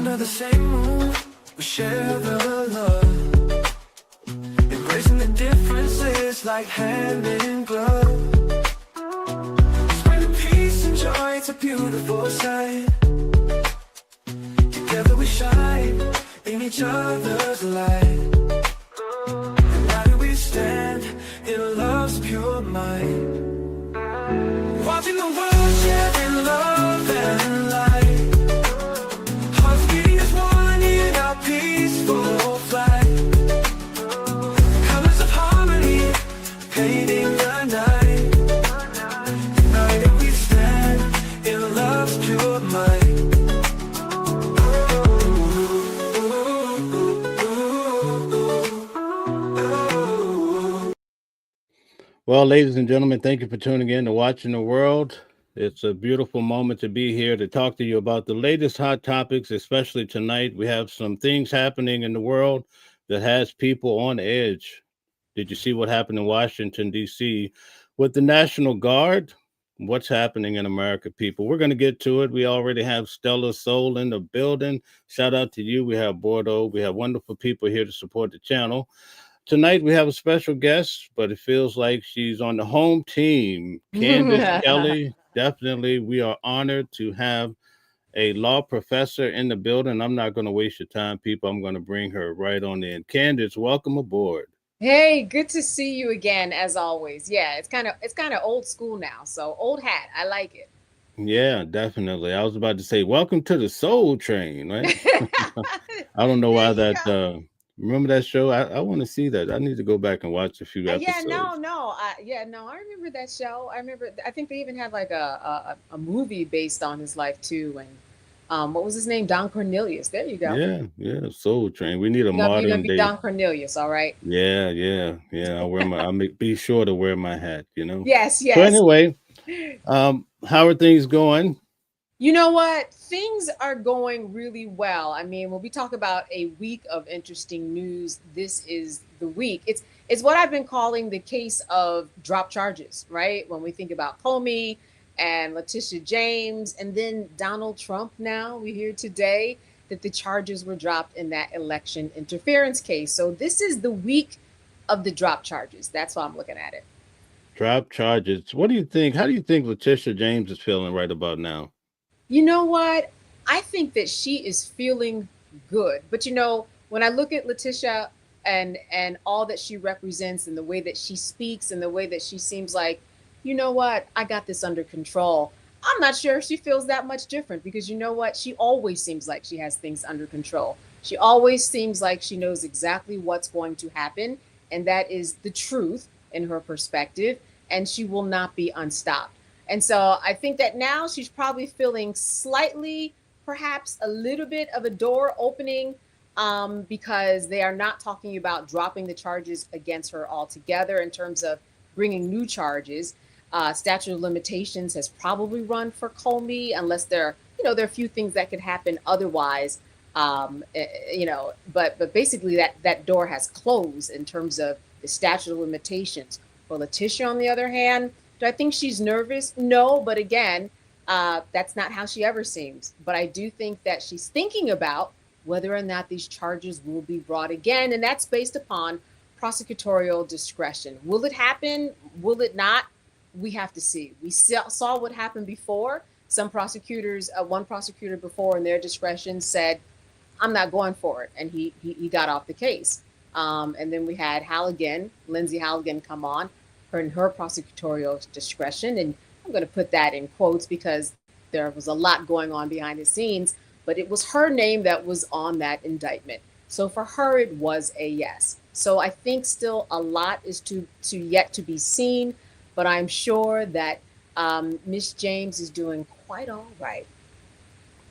under the same roof, we share the love. Embracing the differences like hand in glove. Spreading peace and joy, it's a beautiful sight. Together we shine in each other's light. United we stand in love's pure might. Watching the world share in love and light. Hearts beating as one in our peaceful flight. Colors of harmony painting the night. United we stand in love's pure might. Well, ladies and gentlemen, thank you for tuning in to Watching the World. It's a beautiful moment to be here to talk to you about the latest hot topics, especially tonight. We have some things happening in the world that has people on edge. Did you see what happened in Washington, D.C. with the National Guard? What's happening in America, people? We're going to get to it. We already have Stella Soul in the building. Shout out to you. We have Bordeaux. We have wonderful people here to support the channel. Tonight we have a special guest, but it feels like she's on the home team. Candace Kelley. Definitely, we are honored to have a law professor in the building. I'm not going to waste your time, people. I'm going to bring her right on in. Candace, welcome aboard. Hey, good to see you again, as always. Yeah, it's kind of old school now, so old hat. I like it. Yeah, definitely. I was about to say, welcome to the Soul Train, right? I don't know why that. Remember that show? I want to see that. I need to go back and watch a few episodes. I remember that show. I think they even had like a movie based on his life too. And what was his name? Don Cornelius. There you go. Yeah, Soul Train. We need a modern You're gonna be day. Don Cornelius, all right? Yeah. I'll be sure to wear my hat. Yes. So anyway, how are things going? You know what? Things are going really well. I mean, when we talk about a week of interesting news, this is the week. It's what I've been calling the case of drop charges, right? When we think about Comey and Letitia James and then Donald Trump now, we hear today that the charges were dropped in that election interference case. So this is the week of the drop charges. That's how I'm looking at it. Drop charges. What do you think? How do you think Letitia James is feeling right about now? You know what? I think that she is feeling good. But when I look at Letitia and all that she represents and the way that she speaks and the way that she seems like, you know what, I got this under control. I'm not sure she feels that much different because you know what? She always seems like she has things under control. She always seems like she knows exactly what's going to happen. And that is the truth in her perspective. And she will not be unstopped. And so I think that now she's probably feeling slightly, perhaps a little bit of a door opening because they are not talking about dropping the charges against her altogether in terms of bringing new charges. Statute of limitations has probably run for Comey unless there are a few things that could happen otherwise. But basically that door has closed in terms of the statute of limitations. For Letitia, on the other hand, do I think she's nervous? No, but again, that's not how she ever seems. But I do think that she's thinking about whether or not these charges will be brought again. And that's based upon prosecutorial discretion. Will it happen? Will it not? We have to see. We saw what happened before. Some prosecutors, one prosecutor before in their discretion said, I'm not going for it. And he got off the case. And then we had Lindsay Halligan come on. Her prosecutorial discretion, and I'm going to put that in quotes because there was a lot going on behind the scenes, but it was her name that was on that indictment. So for her, it was a yes. So I think still a lot is to yet to be seen, but I'm sure that Miss James is doing quite all right.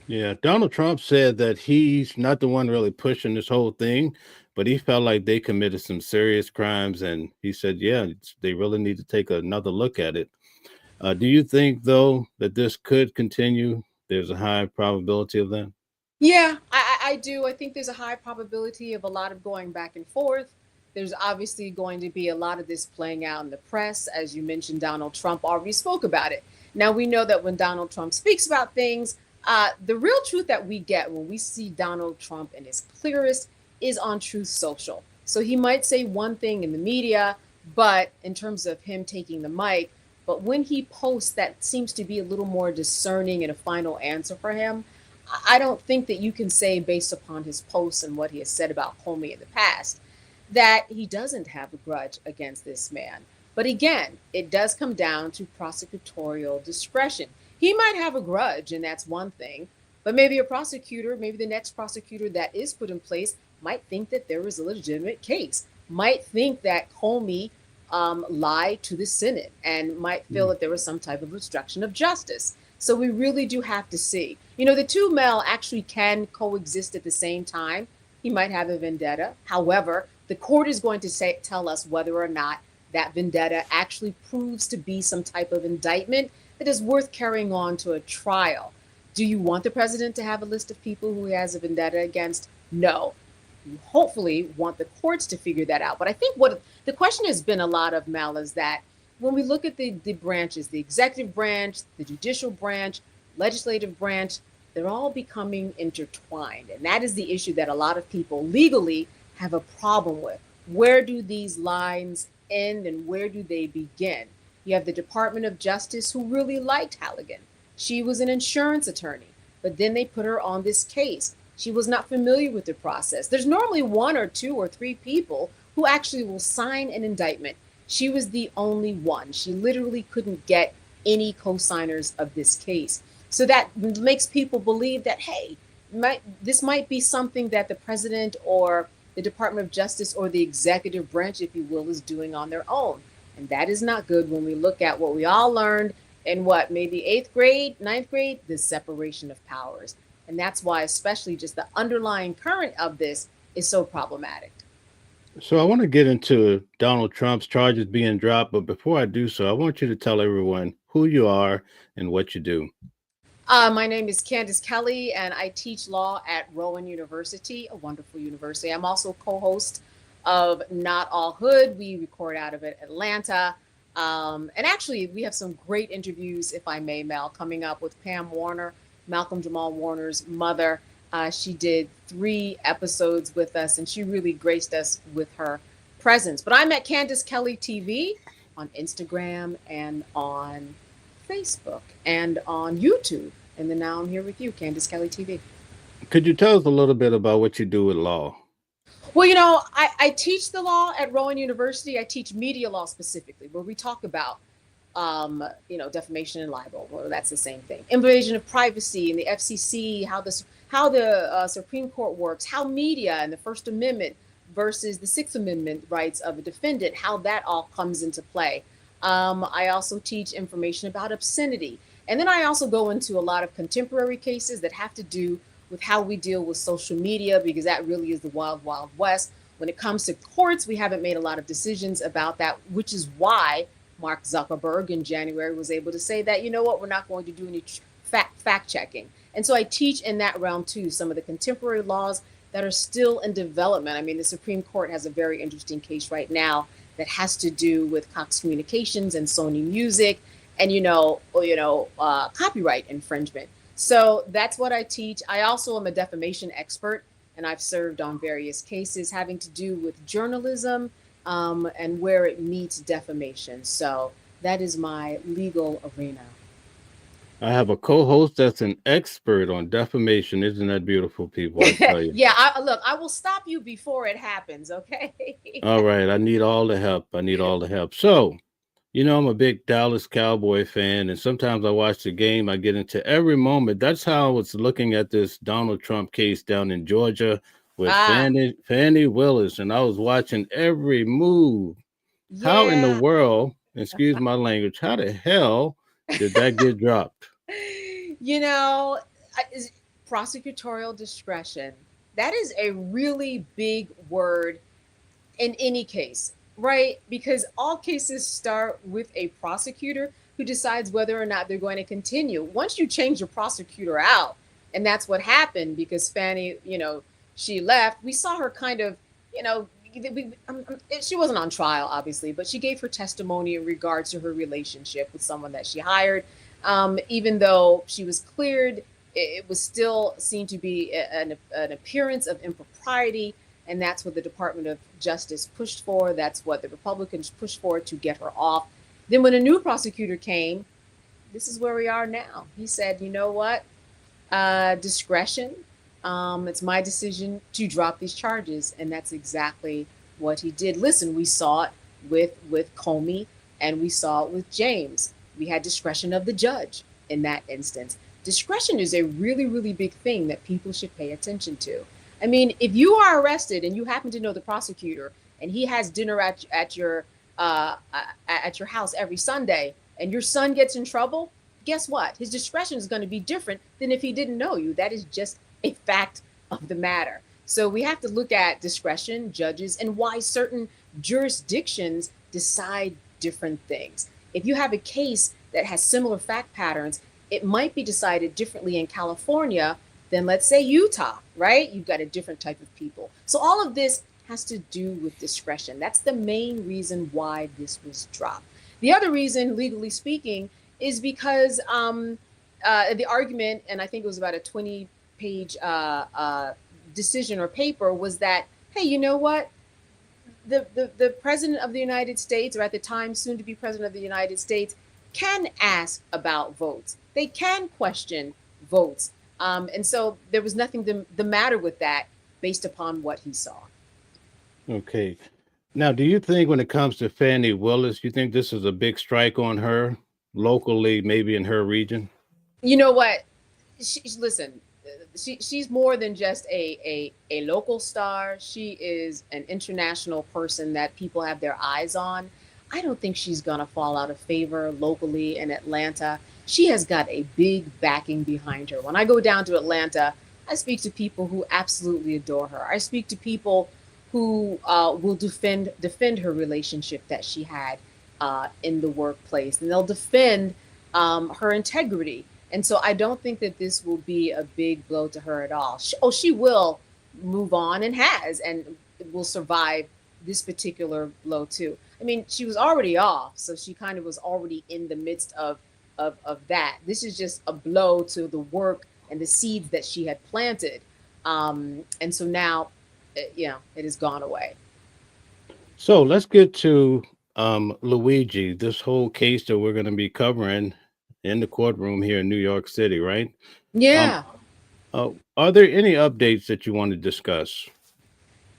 Yeah, Donald Trump said that he's not the one really pushing this whole thing, but he felt like they committed some serious crimes. And he said, yeah, they really need to take another look at it. Do you think, though, that this could continue? There's a high probability of that? Yeah, I do. I think there's a high probability of a lot of going back and forth. There's obviously going to be a lot of this playing out in the press. As you mentioned, Donald Trump already spoke about it. Now, we know that when Donald Trump speaks about things, The real truth that we get when we see Donald Trump in his clearest is on Truth Social. So he might say one thing in the media, but in terms of him taking the mic, but when he posts that seems to be a little more discerning and a final answer for him, I don't think that you can say, based upon his posts and what he has said about Comey in the past, that he doesn't have a grudge against this man. But again, it does come down to prosecutorial discretion. He might have a grudge, and that's one thing, but maybe a prosecutor, maybe the next prosecutor that is put in place might think that there is a legitimate case, might think that Comey lied to the Senate, and might feel that there was some type of obstruction of justice. So we really do have to see. You know, the two Mel actually can coexist at the same time. He might have a vendetta. However, the court is going to tell us whether or not that vendetta actually proves to be some type of indictment that is worth carrying on to a trial. Do you want the president to have a list of people who he has a vendetta against? No. You hopefully want the courts to figure that out. But I think what the question has been a lot of, Mel, is that when we look at the branches, the executive branch, the judicial branch, legislative branch, they're all becoming intertwined. And that is the issue that a lot of people legally have a problem with. Where do these lines end and where do they begin? You have the Department of Justice, who really liked Halligan. She was an insurance attorney, but then they put her on this case. She was not familiar with the process. There's normally one or two or three people who actually will sign an indictment. She was the only one. She literally couldn't get any co-signers of this case. So that makes people believe that, hey, this might be something that the president or the Department of Justice or the executive branch, if you will, is doing on their own. And that is not good when we look at what we all learned in maybe 8th grade, 9th grade, the separation of powers. And that's why, especially just the underlying current of this is so problematic. So I want to get into Donald Trump's charges being dropped, but before I do so, I want you to tell everyone who you are and what you do. My name is Candace Kelley, and I teach law at Rowan University, a wonderful university. I'm also co-host of Not All Hood. We record out of Atlanta. And actually, we have some great interviews, if I may, Mel, coming up with Pam Warner, Malcolm Jamal Warner's mother. She did 3 episodes with us, and she really graced us with her presence. But I'm at Candace Kelley TV on Instagram and on Facebook and on YouTube. And then now I'm here with you, Candace Kelley TV. Could you tell us a little bit about what you do with law? Well, you know, I teach the law at Rowan University. I teach media law specifically, where we talk about, defamation and libel. Well, that's the same thing. Invasion of privacy and the FCC, how the Supreme Court works, how media and the First Amendment versus the Sixth Amendment rights of a defendant, how that all comes into play. I also teach information about obscenity. And then I also go into a lot of contemporary cases that have to do with how we deal with social media, because that really is the wild, wild west. When it comes to courts, we haven't made a lot of decisions about that, which is why Mark Zuckerberg in January was able to say that, you know what, we're not going to do any fact checking. And so I teach in that realm too, some of the contemporary laws that are still in development. I mean, the Supreme Court has a very interesting case right now that has to do with Cox Communications and Sony Music and, copyright infringement. So that's what I teach. I also am a defamation expert, and I've served on various cases having to do with journalism and where it meets defamation. So that is my legal arena. I have a co-host that's an expert on defamation. Isn't that beautiful, people? I tell you. Yeah, I will stop you before it happens, okay? All right. I need all the help. So, I'm a big Dallas Cowboy fan, and sometimes I watch the game. I get into every moment. That's how I was looking at this Donald Trump case down in Georgia with Fannie Willis, and I was watching every move. Yeah. How in the world, excuse my language, how the hell did that get dropped? Prosecutorial discretion. That is a really big word in any case. Right? Because all cases start with a prosecutor who decides whether or not they're going to continue. Once you change your prosecutor out, and that's what happened because Fannie, she left, we saw her kind of, she wasn't on trial, obviously, but she gave her testimony in regards to her relationship with someone that she hired. Even though she was cleared it was still seen to be an appearance of impropriety, and that's what the Department of Justice pushed for. That's what the Republicans pushed for to get her off. Then when a new prosecutor came, this is where we are now. He said, you know what? Discretion. It's my decision to drop these charges. And that's exactly what he did. Listen, we saw it with Comey, and we saw it with James. We had discretion of the judge in that instance. Discretion is a really, really big thing that people should pay attention to. I mean, if you are arrested and you happen to know the prosecutor and he has dinner at your house every Sunday, and your son gets in trouble, guess what? His discretion is going to be different than if he didn't know you. That is just a fact of the matter. So we have to look at discretion, judges, and why certain jurisdictions decide different things. If you have a case that has similar fact patterns, it might be decided differently in California than, let's say, Utah, right? You've got a different type of people. So all of this has to do with discretion. That's the main reason why this was dropped. The other reason, legally speaking, is because the argument, and I think it was about a 20-page decision or paper, was that, hey, you know what? The president of the United States, or at the time soon to be president of the United States, can ask about votes. They can question votes. And so there was nothing the matter with that based upon what he saw. Okay. Now, do you think when it comes to Fannie Willis, you think this is a big strike on her locally, maybe in her region? You know what? Listen, she's more than just a local star. She is an international person that people have their eyes on. I don't think she's going to fall out of favor locally in Atlanta. She has got a big backing behind her. When I go down to Atlanta, I speak to people who absolutely adore her. I speak to people who will defend her relationship that she had in the workplace, and they'll defend her integrity. And so I don't think that this will be a big blow to her at all. She will move on, and has, and will survive this particular blow too. I mean, she was already off, so she kind of was already in the midst of that. This is just a blow to the work and the seeds that she had planted. And so now, it has gone away. So let's get to Luigi, this whole case that we're going to be covering in the courtroom here in New York City, right? Yeah. Are there any updates that you want to discuss?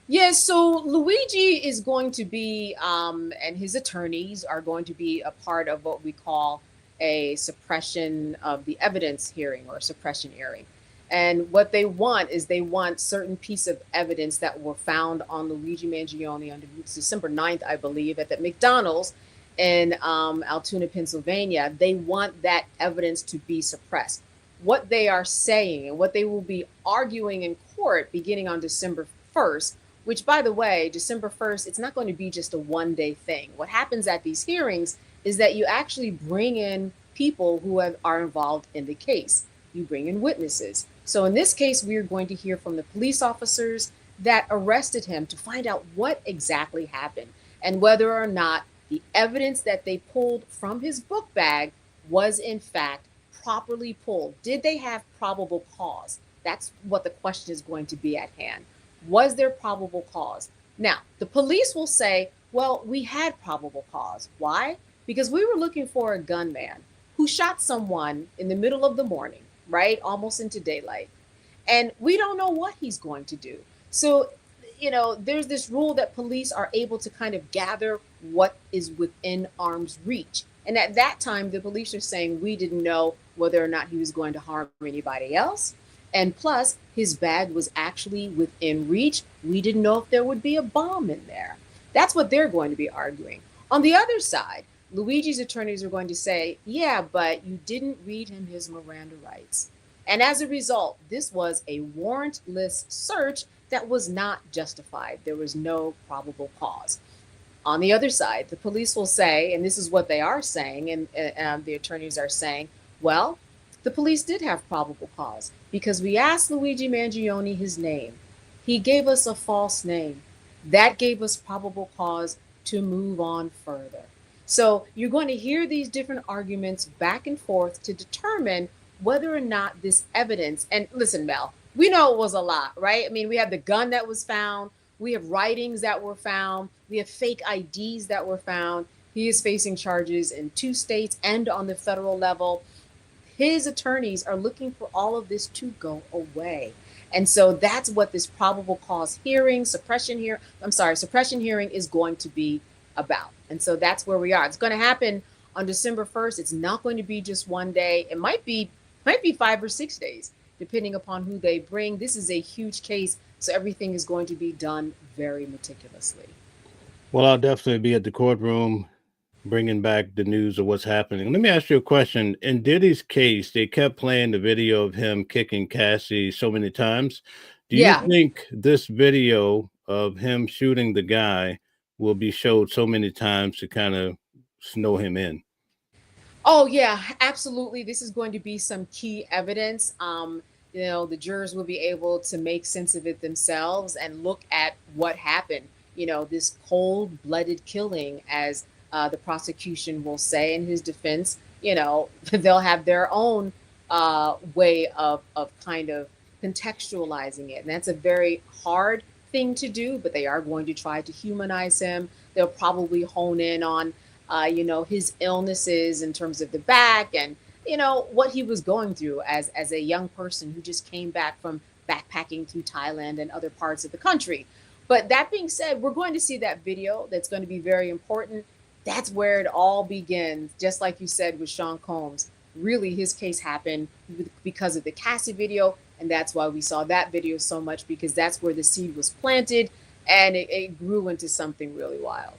Yes, so Luigi is going to be, and his attorneys are going to be a part of what we call a suppression of the evidence hearing, or suppression hearing. And what they want is they want certain piece of evidence that were found on Luigi Mangione on December 9th, I believe, at the McDonald's in Altoona, Pennsylvania. They want that evidence to be suppressed. What they are saying and what they will be arguing in court beginning on December 1st, which, by the way, December 1st, it's not going to be just a one-day thing. What happens at these hearings is that you actually bring in people who are involved in the case. You bring in witnesses. So in this case, we are going to hear from the police officers that arrested him to find out what exactly happened and whether or not the evidence that they pulled from his book bag was in fact properly pulled. Did they have probable cause? That's what the question is going to be at hand. Was there probable cause? Now, the police will say, well, we had probable cause. Why? Because we were looking for a gunman who shot someone in the middle of the morning, right? Almost into daylight. And we don't know what he's going to do. So, there's this rule that police are able to kind of gather what is within arm's reach. And at that time, the police are saying we didn't know whether or not he was going to harm anybody else. And plus, his bag was actually within reach. We didn't know if there would be a bomb in there. That's what they're going to be arguing. On the other side, Luigi's attorneys are going to say, yeah, but you didn't read him his Miranda rights. And as a result, this was a warrantless search that was not justified. There was no probable cause. On the other side, the police will say, and this is what they are saying, and the attorneys are saying, well, the police did have probable cause because we asked Luigi Mangione his name. He gave us a false name. That gave us probable cause to move on further. So you're going to hear these different arguments back and forth to determine whether or not this evidence, and listen, Mel, we know it was a lot, right? I mean, we have the gun that was found, we have writings that were found, we have fake IDs that were found. He is facing charges in 2 states and on the federal level. His attorneys are looking for all of this to go away. And so that's what this probable cause hearing, suppression hearing is going to be about. And so that's where we are. It's going to happen on December 1st. It's not going to be just one day. It might be 5 or 6 days, depending upon who they bring. This is a huge case, so everything is going to be done very meticulously. Well, I'll definitely be at the courtroom bringing back the news of what's happening. Let me ask you a question. In Diddy's case, they kept playing the video of him kicking Cassie so many times. Do you Yeah. think this video of him shooting the guy will be showed so many times to kind of snow him in? Oh yeah, absolutely. This is going to be some key evidence. The jurors will be able to make sense of it themselves and look at what happened. This cold-blooded killing, as the prosecution will say in his defense. They'll have their own way of kind of contextualizing it, and that's a very hard thing to do. But they are going to try to humanize him. They'll probably hone in on his illnesses in terms of the back, and what he was going through as a young person who just came back from backpacking through Thailand and other parts of the country. But that being said, we're going to see that video. That's going to be very important. That's where it all begins. Just like you said with Sean Combs, really his case happened because of the Cassie video, and that's why we saw that video so much, because that's where the seed was planted, and it grew into something really wild.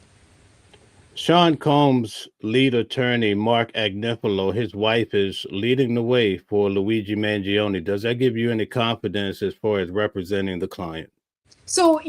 Sean Combs' lead attorney, Mark Agnifilo, his wife is leading the way for Luigi Mangione. Does that give you any confidence as far as representing the client? So,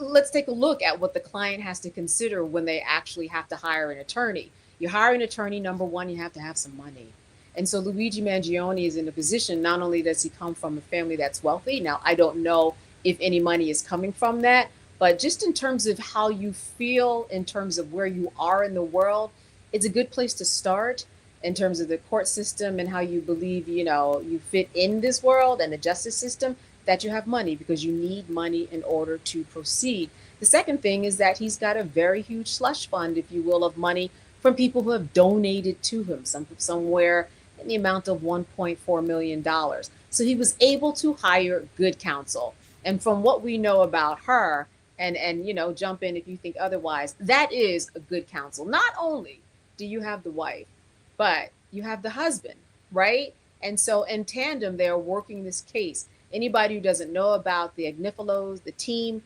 let's take a look at what the client has to consider when they actually have to hire an attorney. You hire an attorney, number one, you have to have some money. And so Luigi Mangione is in a position, not only does he come from a family that's wealthy, now I don't know if any money is coming from that, but just in terms of how you feel, in terms of where you are in the world, it's a good place to start in terms of the court system and how you believe, you fit in this world and the justice system, that you have money, because you need money in order to proceed. The second thing is that he's got a very huge slush fund, if you will, of money from people who have donated to him, somewhere in the amount of $1.4 million. So he was able to hire good counsel. And from what we know about her, and jump in if you think otherwise, that is a good counsel. Not only do you have the wife, but you have the husband, right? And so in tandem, they're working this case. Anybody who doesn't know about the Agnifilos, the team,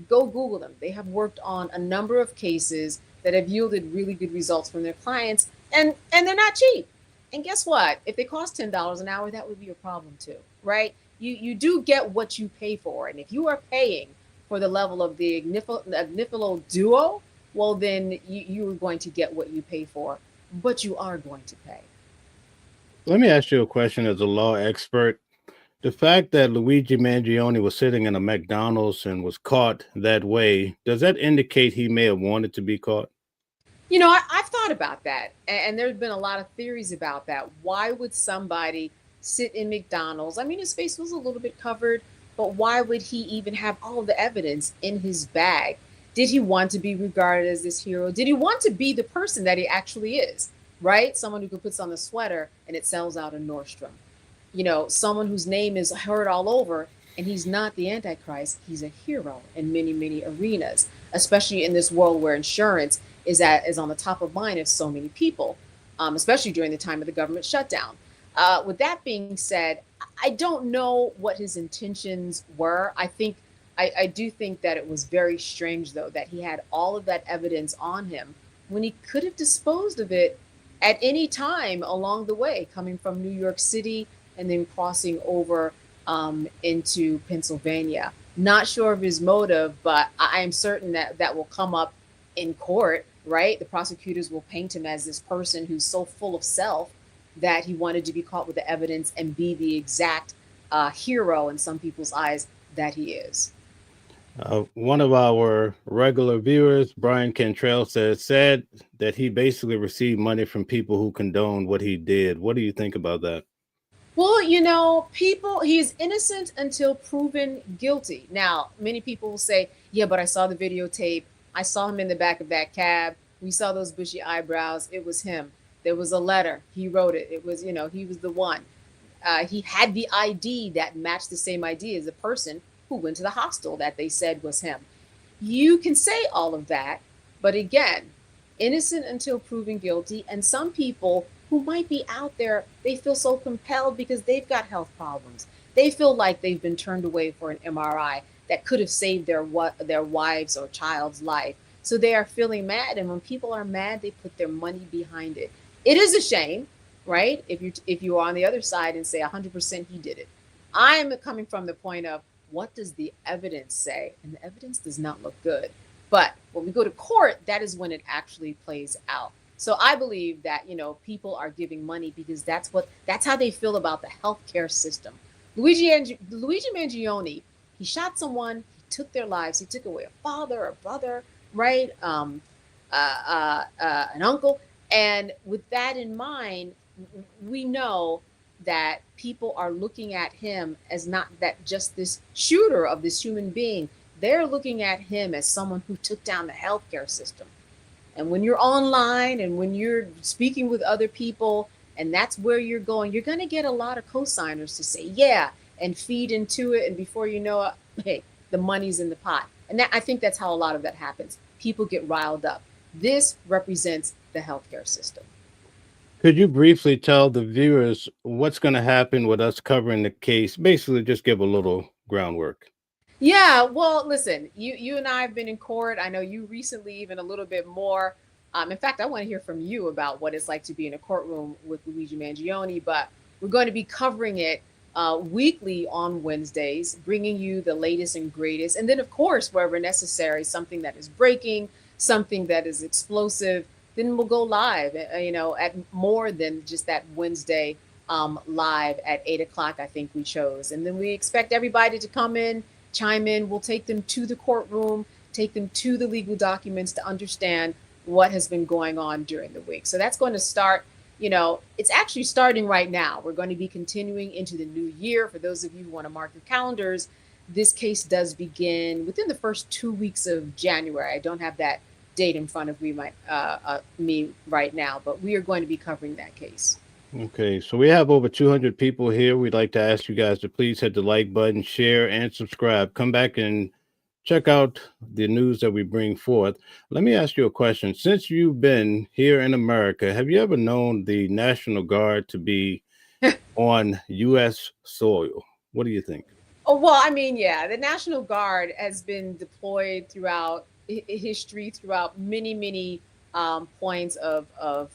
go Google them. They have worked on a number of cases that have yielded really good results from their clients, and they're not cheap. And guess what? If they cost $10 an hour, that would be a problem too, right? You do get what you pay for. And if you are paying for the level of the Agnifilo duo, well, then you are going to get what you pay for, but you are going to pay. Let me ask you a question as a law expert. The fact that Luigi Mangione was sitting in a McDonald's and was caught that way, does that indicate he may have wanted to be caught? I've thought about that, and there's been a lot of theories about that. Why would somebody sit in McDonald's? I mean, his face was a little bit covered, but why would he even have all the evidence in his bag? Did he want to be regarded as this hero? Did he want to be the person that he actually is, right? Someone who puts on a sweater and it sells out in Nordstrom. Someone whose name is heard all over, and he's not the Antichrist. He's a hero in many, many arenas, especially in this world where insurance is on the top of mind of so many people, especially during the time of the government shutdown. With that being said, I don't know what his intentions were. I do think that it was very strange, though, that he had all of that evidence on him when he could have disposed of it at any time along the way, coming from New York City and then crossing over into Pennsylvania. Not sure of his motive, but I am certain that will come up in court, right? The prosecutors will paint him as this person who's so full of self that he wanted to be caught with the evidence and be the exact hero in some people's eyes that he is. One of our regular viewers, Brian Cantrell, said that he basically received money from people who condoned what he did. What do you think about that? Well, he is innocent until proven guilty. Now, many people will say, yeah, but I saw the videotape. I saw him in the back of that cab. We saw those bushy eyebrows. It was him. There was a letter. He wrote it. It was, he was the one. He had the ID that matched the same ID as the person who went to the hostel that they said was him. You can say all of that, but again, innocent until proven guilty. And some people who might be out there, they feel so compelled because they've got health problems. They feel like they've been turned away for an MRI that could have saved their wives or child's life. So they are feeling mad, and when people are mad, they put their money behind it. It is a shame, right? If you are on the other side and say 100% he did it. I'm coming from the point of, what does the evidence say? And the evidence does not look good. But when we go to court, that is when it actually plays out. So I believe that, people are giving money because that's how they feel about the healthcare system. Luigi Mangione, he shot someone, he took their lives, he took away a father, a brother, right? An uncle. And with that in mind, we know that people are looking at him as not that just this shooter of this human being. They're looking at him as someone who took down the healthcare system. And when you're online and when you're speaking with other people, and that's where you're going to get a lot of cosigners to say, yeah, and feed into it. And before you know it, hey, the money's in the pot. And I think that's how a lot of that happens. People get riled up. This represents the healthcare system. Could you briefly tell the viewers what's going to happen with us covering the case? Basically, just give a little groundwork. Yeah, well, listen, you and I have been in court. I know you recently, even a little bit more. In fact, I want to hear from you about what it's like to be in a courtroom with Luigi Mangione, but we're going to be covering it weekly on Wednesdays, bringing you the latest and greatest. And then, of course, wherever necessary, something that is breaking, something that is explosive, then we'll go live, at more than just that Wednesday live at 8 o'clock, I think we chose. And then we expect everybody to come in, chime in. We'll take them to the courtroom, take them to the legal documents to understand what has been going on during the week. So that's going to start, it's actually starting right now. We're going to be continuing into the new year. For those of you who want to mark your calendars, this case does begin within the first 2 weeks of January. I don't have that date in front of me right now, but we are going to be covering that case. Okay, so we have over 200 people here. We'd like to ask you guys to please hit the like button, share, and subscribe. Come back and check out the news that we bring forth. Let me ask you a question. Since you've been here in America, have you ever known the National Guard to be on U.S. soil? What do you think? Oh, well, I mean, yeah, the National Guard has been deployed throughout history, throughout many points of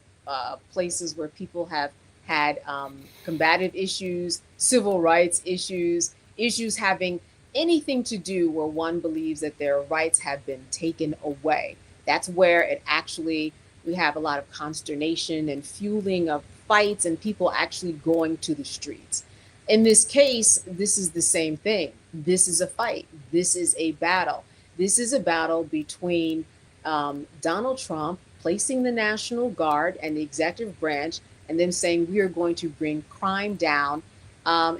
places where people have had combative issues, civil rights issues having anything to do where one believes that their rights have been taken away. That's where we have a lot of consternation and fueling of fights and people actually going to the streets. In this case, this is the same thing. This is a fight. This is a battle. This is a battle between Donald Trump placing the National Guard and the executive branch and them saying we are going to bring crime down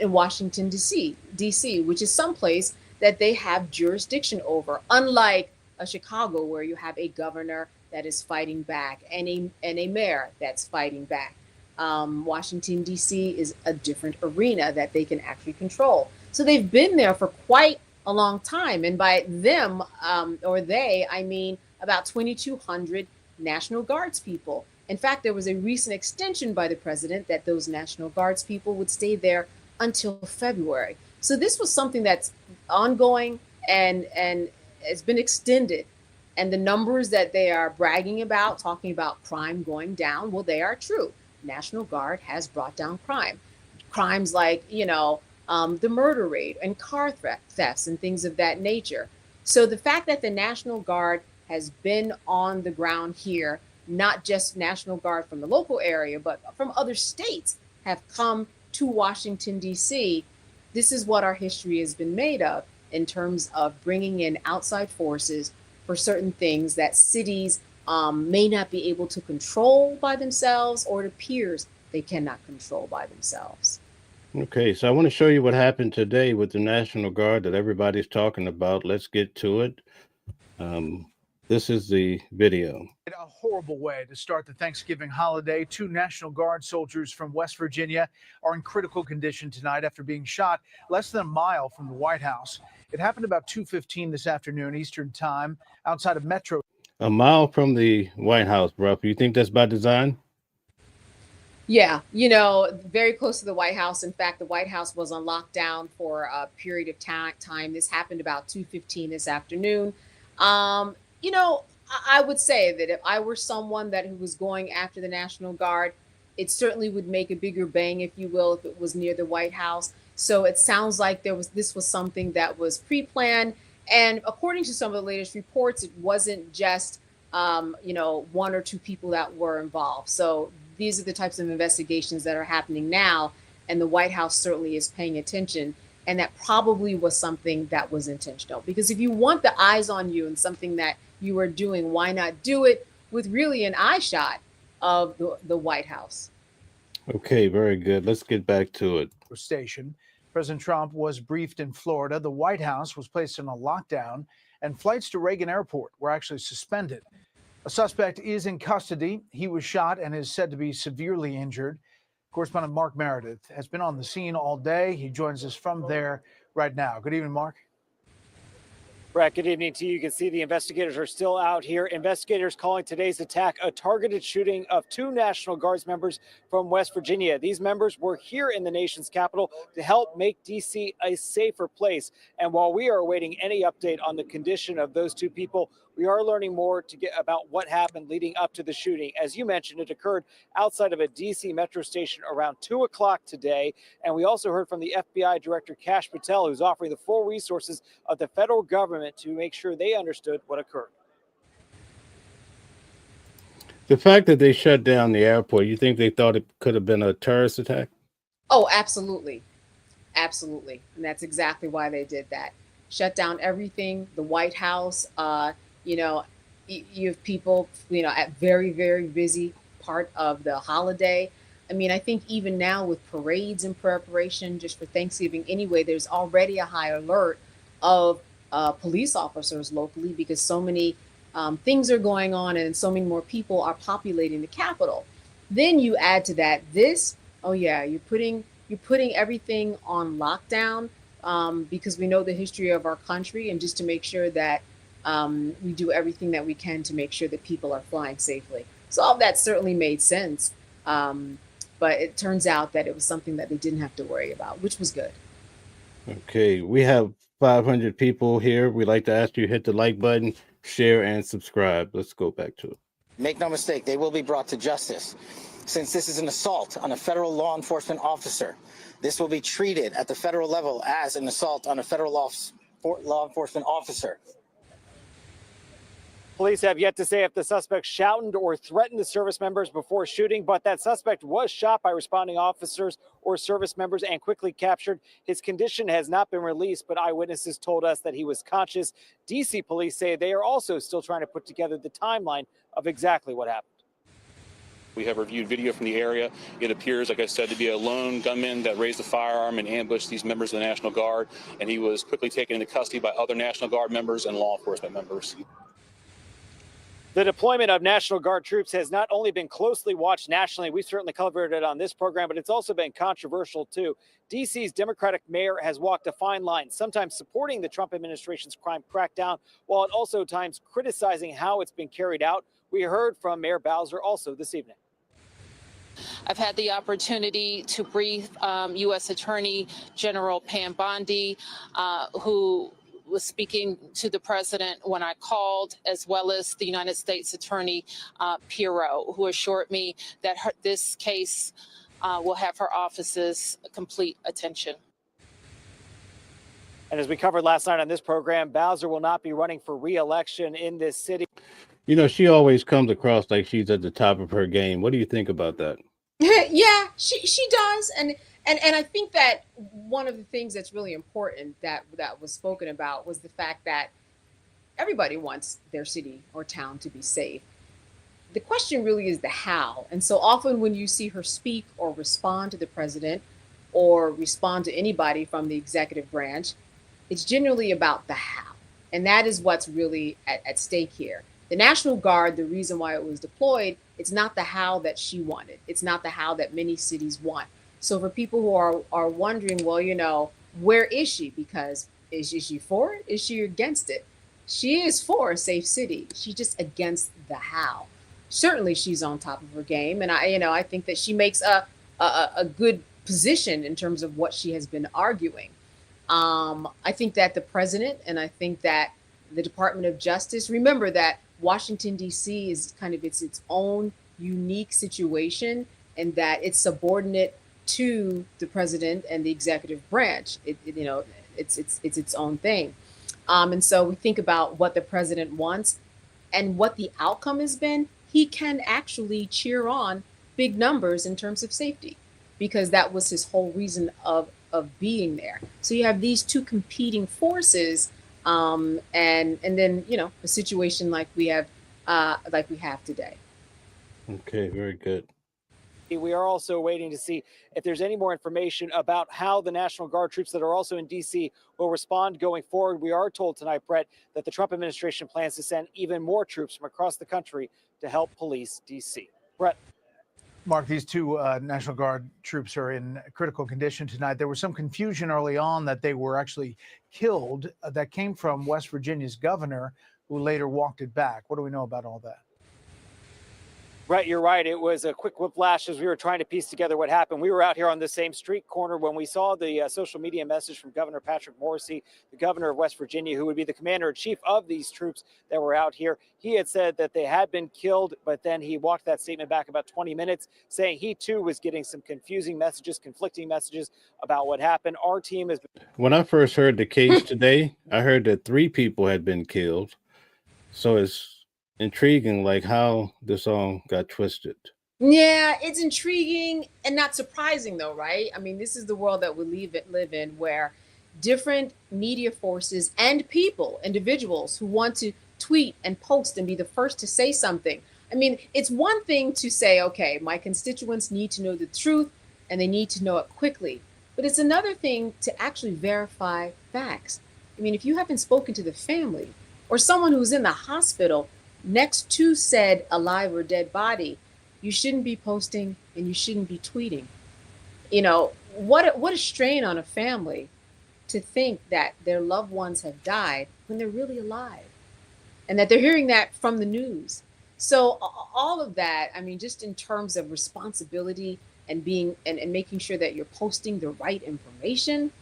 in Washington, D.C., which is someplace that they have jurisdiction over, unlike Chicago, where you have a governor that is fighting back and a mayor that's fighting back. Washington, D.C. is a different arena that they can actually control. So they've been there for quite a long time. And by them or they, I mean about 2,200 National Guards people. In fact, there was a recent extension by the president that those National Guards people would stay there until February. So this was something that's ongoing and it's been extended. And the numbers that they are bragging about, talking about crime going down, well, they are true. National Guard has brought down crime. Crimes like, the murder rate and car thefts and things of that nature. So the fact that the National Guard has been on the ground here, not just National Guard from the local area, but from other states have come to Washington, D.C., this is what our history has been made of in terms of bringing in outside forces for certain things that cities may not be able to control by themselves, or it appears they cannot control by themselves. Okay, so I want to show you what happened today with the National Guard that everybody's talking about. Let's get to it. This is the video. A horrible way to start the Thanksgiving holiday. Two National Guard soldiers from West Virginia are in critical condition tonight after being shot less than a mile from the White House. It happened about 2:15 this afternoon Eastern time outside of Metro. A mile from the White House, bro. You think that's by design? Yeah, very close to the White House. In fact, the White House was on lockdown for a period of time. This happened about 2:15 this afternoon. I would say that if I were someone who was going after the National Guard, it certainly would make a bigger bang, if you will, if it was near the White House. So it sounds like this was something that was pre-planned. And according to some of the latest reports, it wasn't just one or two people that were involved. So these are the types of investigations that are happening now, and the White House certainly is paying attention. And that probably was something that was intentional, because if you want the eyes on you and something that you are doing, why not do it with really an eye shot of the White House? Okay, very good. Let's get back to it. Station. President Trump was briefed in Florida. The White House was placed on a lockdown, and flights to Reagan Airport were actually suspended. A suspect is in custody. He was shot and is said to be severely injured. Correspondent Mark Meredith has been on the scene all day. He joins us from there right now. Good evening, Mark. Brett, good evening to you. You can see the investigators are still out here. Investigators calling today's attack a targeted shooting of two National Guards members from West Virginia. These members were here in the nation's capital to help make D.C. a safer place. And while we are awaiting any update on the condition of those two people, we are learning more about what happened leading up to the shooting. As you mentioned, it occurred outside of a D.C. metro station around 2 o'clock today. And we also heard from the FBI Director Kash Patel, who's offering the full resources of the federal government to make sure they understood what occurred. The fact that they shut down the airport, you think they thought it could have been a terrorist attack? Oh, absolutely. Absolutely. And that's exactly why they did that. Shut down everything. The White House, you have people, at very, very busy part of the holiday. I mean, I think even now with parades in preparation just for Thanksgiving anyway, there's already a high alert of police officers locally, because so many things are going on and so many more people are populating the Capitol. Then you add to that you're putting everything on lockdown because we know the history of our country, and just to make sure that we do everything that we can to make sure that people are flying safely. So all of that certainly made sense. But it turns out that it was something that they didn't have to worry about, which was good. Okay, we have 500 people here. We'd like to ask you hit the like button, share, and subscribe. Let's go back to it. Make no mistake, they will be brought to justice. Since this is an assault on a federal law enforcement officer, this will be treated at the federal level as an assault on a federal law enforcement officer. Police have yet to say if the suspect shouted or threatened the service members before shooting, but that suspect was shot by responding officers or service members and quickly captured. His condition has not been released, but eyewitnesses told us that he was conscious. D.C. police say they are also still trying to put together the timeline of exactly what happened. We have reviewed video from the area. It appears, like I said, to be a lone gunman that raised a firearm and ambushed these members of the National Guard, and he was quickly taken into custody by other National Guard members and law enforcement members. The deployment of National Guard troops has not only been closely watched nationally, we certainly covered it on this program, but it's also been controversial too. D.C.'s Democratic mayor has walked a fine line, sometimes supporting the Trump administration's crime crackdown, while at also times criticizing how it's been carried out. We heard from Mayor Bowser also this evening. I've had the opportunity to brief U.S. Attorney General Pam Bondi, who was speaking to the president when I called, as well as the United States Attorney Pirro, who assured me that this case will have her office's complete attention. And as we covered last night on this program, Bowser will not be running for re-election in this city. She always comes across like she's at the top of her game. What do you think about that? Yeah, she does. And I think that one of the things that's really important that was spoken about was the fact that everybody wants their city or town to be safe. The question really is the how. And so often when you see her speak or respond to the president or respond to anybody from the executive branch. It's generally about the how. And that is what's really at stake here. The National Guard, the reason why it was deployed, it's not the how that she wanted. It's not the how that many cities want. So for people who are wondering, well, where is she? Because is she for it? Is she against it? She is for a safe city. She's just against the how. Certainly she's on top of her game. And I think that she makes a good position in terms of what she has been arguing. I think that the president and I think that the Department of Justice, remember that Washington, D.C. is kind of its own unique situation, and that it's subordinate to the president and the executive branch. It's its own thing. And so we think about what the president wants and what the outcome has been. He can actually cheer on big numbers in terms of safety, because that was his whole reason of being there. So you have these two competing forces, and then a situation like we have today. Okay, very good. We are also waiting to see if there's any more information about how the National Guard troops that are also in D.C. will respond going forward. We are told tonight, Brett, that the Trump administration plans to send even more troops from across the country to help police D.C. Brett. Mark, these two National Guard troops are in critical condition tonight. There was some confusion early on that they were actually killed. That came from West Virginia's governor, who later walked it back. What do we know about all that? Right, you're right. It was a quick whiplash as we were trying to piece together what happened. We were out here on the same street corner when we saw the social media message from Governor Patrick Morrisey, the governor of West Virginia, who would be the commander-in-chief of these troops that were out here. He had said that they had been killed, but then he walked that statement back about 20 minutes, saying he too was getting some confusing messages, conflicting messages about what happened. Our team is. When I first heard the case today, I heard that 3 people had been killed. So it's intriguing, like how this all got twisted. Yeah, it's intriguing and not surprising, though, right? I mean, this is the world that we live in, where different media forces and people, individuals who want to tweet and post and be the first to say something. I mean, it's one thing to say, okay, my constituents need to know the truth and they need to know it quickly. But it's another thing to actually verify facts. I mean, if you haven't spoken to the family or someone who's in the hospital next to said alive or dead body, you shouldn't be posting and you shouldn't be tweeting. What a strain on a family to think that their loved ones have died when they're really alive, and that they're hearing that from the news. So all of that, I mean, just in terms of responsibility and being and making sure that you're posting the right information,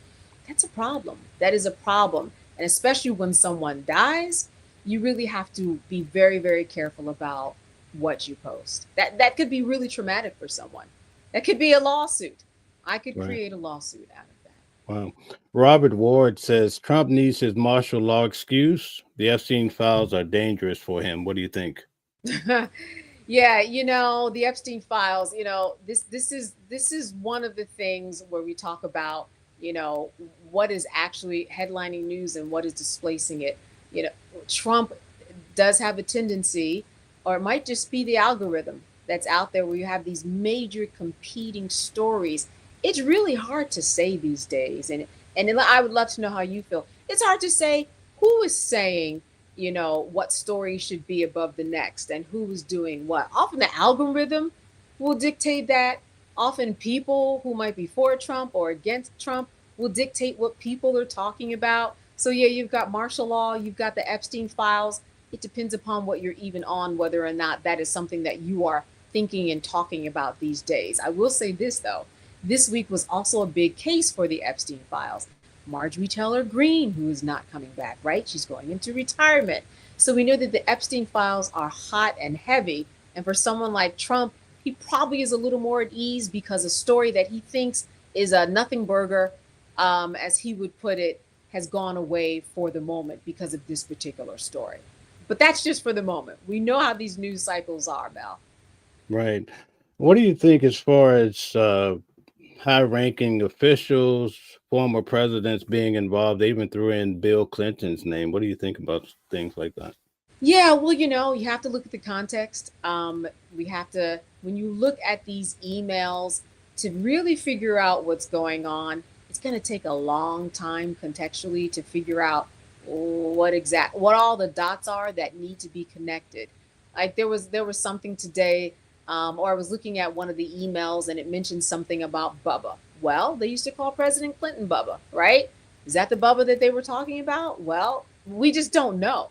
that's a problem. That is a problem. And especially when someone dies, you really have to be very, very careful about what you post. That could be really traumatic for someone. That could be a lawsuit. I could create a lawsuit out of that. Wow. Robert Ward says Trump needs his martial law excuse. The Epstein Files are dangerous for him. What do you think? Yeah, the Epstein Files, this is one of the things where we talk about, what is actually headlining news and what is displacing it. Trump does have a tendency, or it might just be the algorithm that's out there where you have these major competing stories. It's really hard to say these days. And I would love to know how you feel. It's hard to say who is saying, what story should be above the next and who is doing what. Often the algorithm will dictate that. Often people who might be for Trump or against Trump will dictate what people are talking about. So yeah, you've got martial law, you've got the Epstein Files. It depends upon what you're even on, whether or not that is something that you are thinking and talking about these days. I will say this, though. This week was also a big case for the Epstein Files. Marjorie Taylor Greene, who is not coming back, right? She's going into retirement. So we know that the Epstein Files are hot and heavy. And for someone like Trump, he probably is a little more at ease because a story that he thinks is a nothing burger, as he would put it, has gone away for the moment because of this particular story. But that's just for the moment. We know how these news cycles are, Mel. Right. What do you think as far as high-ranking officials, former presidents being involved? They even threw in Bill Clinton's name. What do you think about things like that? Yeah, well, you have to look at the context. We have to, when you look at these emails, to really figure out what's going on, it's going to take a long time contextually to figure out what all the dots are that need to be connected. Like there was something today, or I was looking at one of the emails and it mentioned something about Bubba. Well, they used to call President Clinton Bubba, right? Is that the Bubba that they were talking about? Well, we just don't know.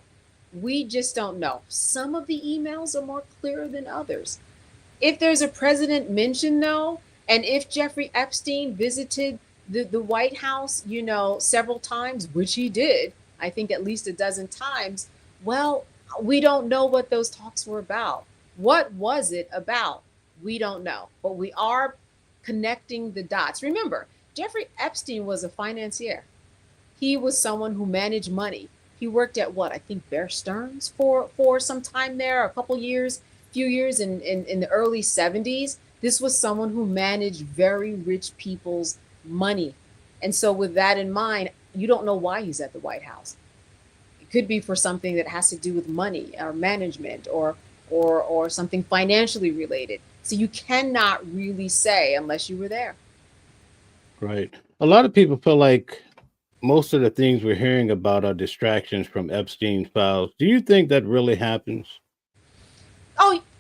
We just don't know. Some of the emails are more clear than others. If there's a president mentioned, though, and if Jeffrey Epstein visited the White House, several times, which he did, I think at least a dozen times, well, we don't know what those talks were about. What was it about? We don't know. But we are connecting the dots. Remember, Jeffrey Epstein was a financier. He was someone who managed money. He worked at what? I think Bear Stearns for some time there, few years in the early 70s. This was someone who managed very rich people's money. And so with that in mind, you don't know why he's at the White House. It could be for something that has to do with money or management or something financially related. So you cannot really say unless you were there. Right. A lot of people feel like most of the things we're hearing about are distractions from Epstein files. Do you think that really happens?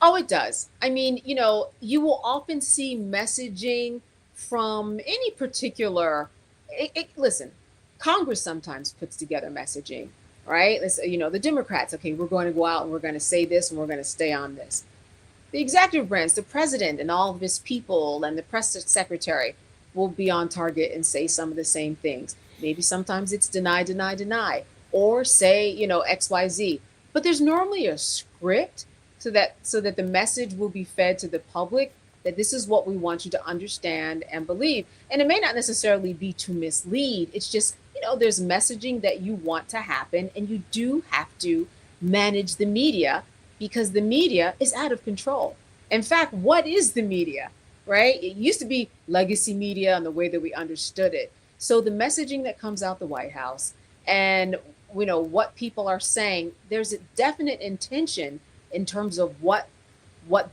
Oh, it does. I mean, you will often see messaging from any particular. Listen, Congress sometimes puts together messaging, right? The Democrats. Okay, we're going to go out and we're going to say this and we're going to stay on this. The executive branch, the president, and all of his people, and the press secretary will be on target and say some of the same things. Maybe sometimes it's deny, deny, deny, or say, XYZ. But there's normally a script so that the message will be fed to the public that this is what we want you to understand and believe. And it may not necessarily be to mislead. It's just, there's messaging that you want to happen, and you do have to manage the media because the media is out of control. In fact, what is the media, right? It used to be legacy media and the way that we understood it. So the messaging that comes out the White House and what people are saying, there's a definite intention in terms of what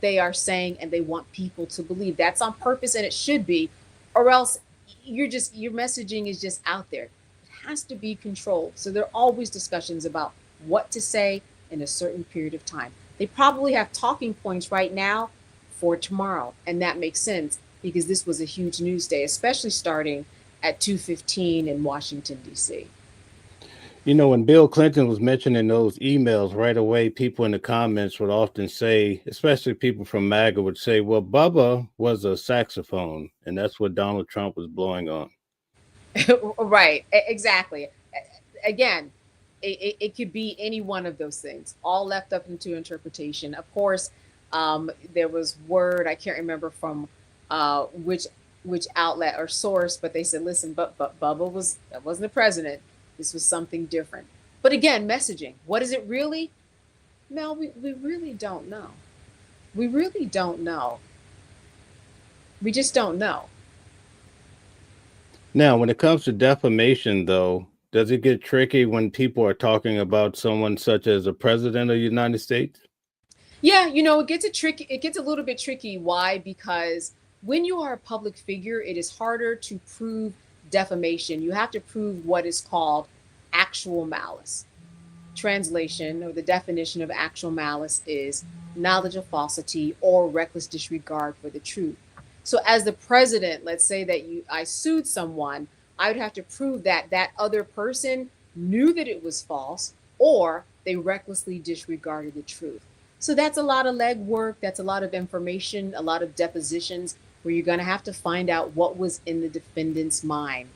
they are saying, and they want people to believe. That's on purpose, and it should be, or else your messaging is just out there. It has to be controlled. So there are always discussions about what to say in a certain period of time. They probably have talking points right now for tomorrow, and that makes sense because this was a huge news day, especially starting at 2:15 in Washington, D.C. When Bill Clinton was mentioning those emails right away, people in the comments would often say, especially people from Maga would say, well, Bubba was a saxophone, and that's what Donald Trump was blowing on. Right, exactly. Again, it could be any one of those things, all left up into interpretation. Of course, there was word, I can't remember from which outlet or source, but they said, listen, but Bubba wasn't the president. This was something different. But again, messaging. What is it really? Mel, we really don't know. We really don't know. We just don't know. Now, when it comes to defamation, though, does it get tricky when people are talking about someone such as a president of the United States? Yeah, it gets a little bit tricky. Why? Because when you are a public figure, it is harder to prove defamation. You have to prove what is called actual malice. Translation, or the definition of actual malice, is knowledge of falsity or reckless disregard for the truth. So as the president, let's say that I sued someone, I would have to prove that that other person knew that it was false or they recklessly disregarded the truth. So that's a lot of legwork. That's a lot of information, a lot of depositions where you're going to have to find out what was in the defendant's mind.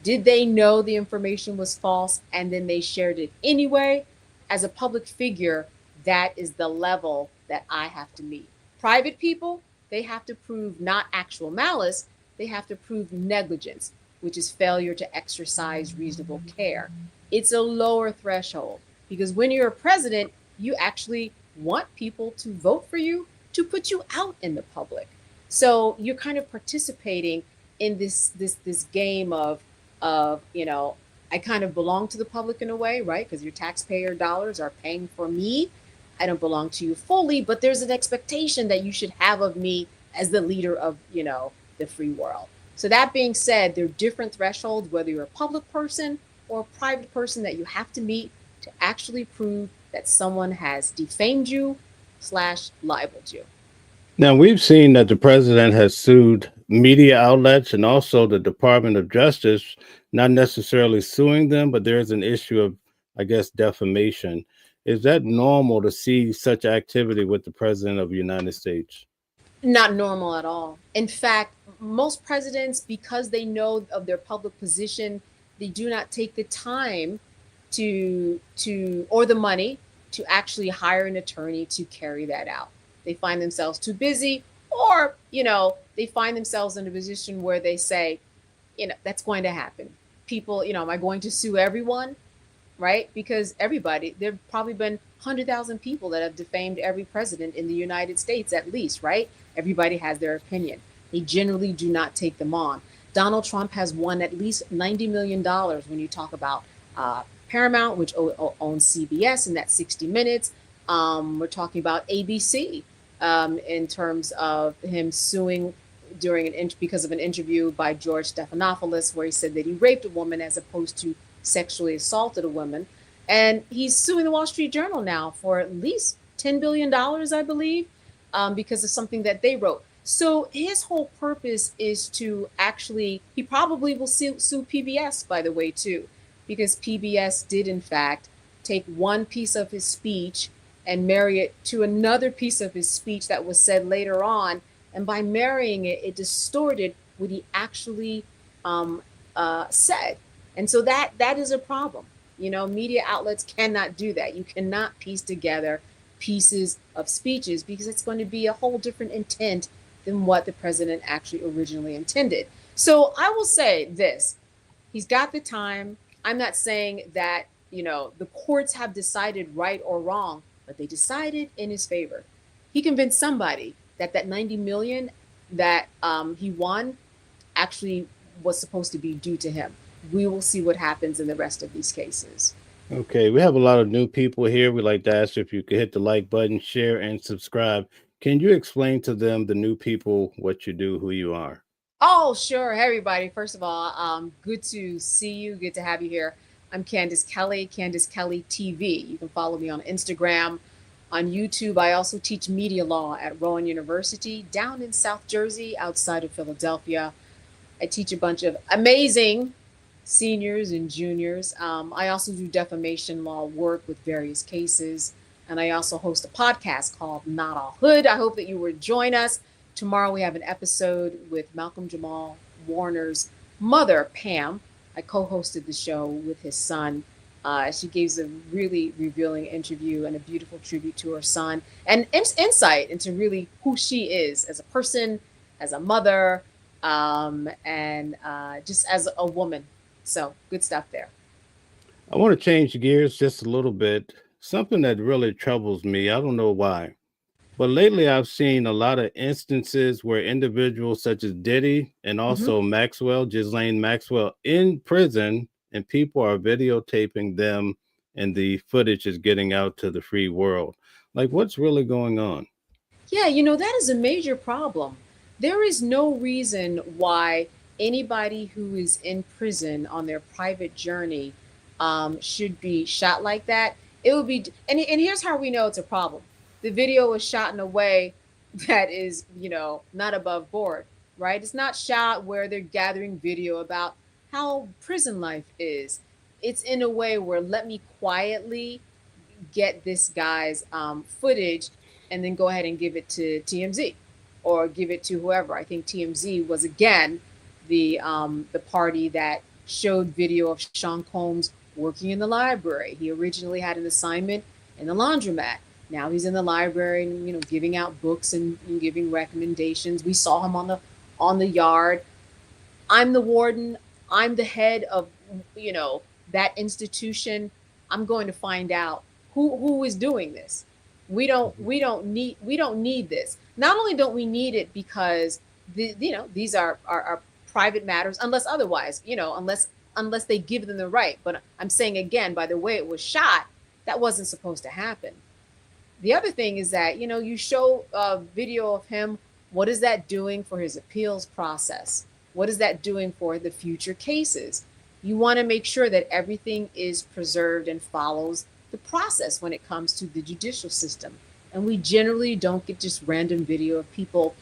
Did they know the information was false and then they shared it anyway? As a public figure, that is the level that I have to meet. Private people, they have to prove not actual malice, they have to prove negligence, which is failure to exercise reasonable care. It's a lower threshold because when you're a president, you actually want people to vote for you, to put you out in the public. So you're kind of participating in this game of I kind of belong to the public in a way, right? Because your taxpayer dollars are paying for me. I don't belong to you fully, but there's an expectation that you should have of me as the leader of, the the free world. So that being said, there are different thresholds, whether you're a public person or a private person, that you have to meet to actually prove that someone has defamed you / libeled you. Now, we've seen that the president has sued media outlets and also the Department of Justice, not necessarily suing them, but there's an issue of, I guess, defamation. Is that normal to see such activity with the president of the United States? Not normal at all. In fact, most presidents, because they know of their public position, they do not take the time to or the money to actually hire an attorney to carry that out. They find themselves too busy, or they find themselves in a position where they say, that's going to happen. People, am I going to sue everyone? Right? Because everybody, there've probably been 100,000 people that have defamed every president in the United States, at least, right? Everybody has their opinion. They generally do not take them on. Donald Trump has won at least $90 million when you talk about Paramount, which owns CBS, and that's 60 Minutes. We're talking about ABC in terms of him suing because of an interview by George Stephanopoulos, where he said that he raped a woman as opposed to sexually assaulted a woman. And he's suing the Wall Street Journal now for at least $10 billion, I believe, because of something that they wrote. So his whole purpose is to he probably will sue PBS, by the way, too, because PBS did, in fact, take one piece of his speech and marry it to another piece of his speech that was said later on. And by marrying it, it distorted what he actually said. And so that is a problem. Media outlets cannot do that. You cannot piece together pieces of speeches because it's going to be a whole different intent than what the president actually originally intended. So I will say this, he's got the time. I'm not saying that, the courts have decided right or wrong, but they decided in his favor. He convinced somebody that 90 million that he won actually was supposed to be due to him. We will see what happens in the rest of these cases. Okay, we have a lot of new people here. We'd like to ask if you could hit the like button, share, and subscribe. Can you explain to them, the new people, what you do, who you are? Oh, sure. Hey, everybody. First of all, good to see you. Good to have you here. I'm Candace Kelley, Candace Kelley TV. You can follow me on Instagram, on YouTube. I also teach media law at Rowan University down in South Jersey, outside of Philadelphia. I teach a bunch of amazing seniors and juniors. I also do defamation law work with various cases. And I also host a podcast called Not All Hood. I hope that you will join us. Tomorrow we have an episode with Malcolm Jamal Warner's mother, Pam. I co-hosted the show with his son. She gives a really revealing interview and a beautiful tribute to her son and insight into really who she is as a person, as a mother, and just as a woman. So good stuff there. I want to change gears just a little bit. Something that really troubles me, I don't know why, but lately I've seen a lot of instances where individuals such as Diddy and also Ghislaine Maxwell in prison, and people are videotaping them and the footage is getting out to the free world. Like, what's really going on? Yeah, that is a major problem. There is no reason why anybody who is in prison on their private journey should be shot like that. It would be, and here's how we know it's a problem. The video was shot in a way that is, not above board, right? It's not shot where they're gathering video about how prison life is. It's in a way where let me quietly get this guy's footage and then go ahead and give it to TMZ or give it to whoever. I think TMZ was, again, the party that showed video of Sean Combs working in the library. He originally had an assignment in the laundromat. Now he's in the library and, giving out books and giving recommendations. We saw him on the yard. I'm the warden. I'm the head of, that institution. I'm going to find out who is doing this. We don't need this. Not only don't we need it because these are private matters, unless otherwise, unless they give them the right. But I'm saying again, by the way it was shot, that wasn't supposed to happen. The other thing is that, you show a video of him What is that doing for his appeals process? What is that doing for the future cases? You want to make sure that everything is preserved and follows the process when it comes to the judicial system. And we generally don't get just random video of people